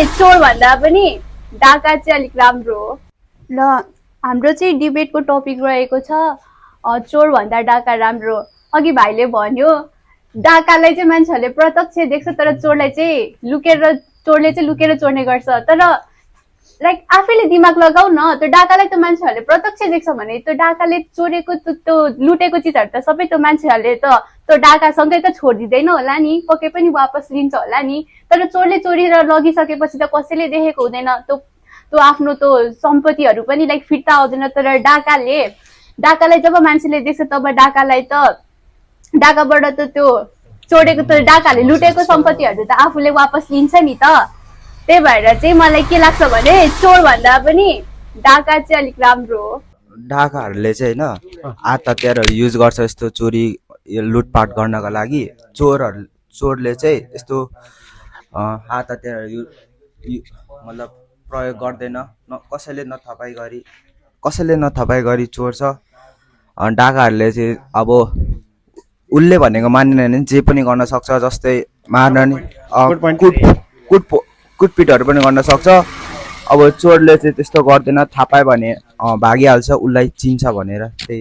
चोर भन्दा पनि डाका चाहिँ अलिक राम्रो हो। ल हाम्रो चाहिँ डिबेटको टपिक रहेको छ चोर भन्दा डाका राम्रो। अघि भाइले भन्यो डाकालाई चाहिँ मान्छेहरूले प्रत्यक्ष देख्छ तर चोरले चाहिँ लुकेर चोर्ने गर्छ। तर लाइक आफैले दिमाग लगाऊ न, त्यो डाकालाई त मान्छेहरूले प्रत्यक्ष देख्छ भने त्यो डाकाले चोरेको त्यो लुटेको चिजहरू त सबै त्यो मान्छेहरूले त त्यो डाकासँगै त छोडिदिँदैन होला नि, पक्कै पनि वापस लिन्छ होला नि। तर चोरले चोरेर लगिसकेपछि त कसैले देखेको हुँदैन, त्यो आफ्नो त्यो सम्पत्तिहरू पनि लाइक फिर्ता आउँदैन। तर डाकालाई जब मान्छेले देख्छ तब डाकाबाट त त्यो चोरेको त्यो डाकाले लुटेको सम्पत्तिहरू त आफूले वापस लिन्छ नि त। त्यही भएर चाहिँ मलाई के लाग्छ भने चोर भन्दा पनि डाका चाहिँ अलिक राम्रो हो। डाकाहरूले चाहिँ होइन हात हतियारहरू युज गर्छ यस्तो चोरी लुटपाट गर्नका लागि। चोरले चाहिँ यस्तो हात हतियारहरू मतलब प्रयोग गर्दैन, कसैले नथपाई गरी चोर्छ। डाकाहरूले चाहिँ अब उसले भनेको मानेन भने जे पनि गर्न सक्छ, जस्तै मार्न नि कुटपिटहरू पनि गर्न सक्छ। अब चोरले चाहिँ त्यस्तो गर्दैन, थाहा पायो भने भागिहाल्छ, उसलाई चिन्छ भनेर। त्यही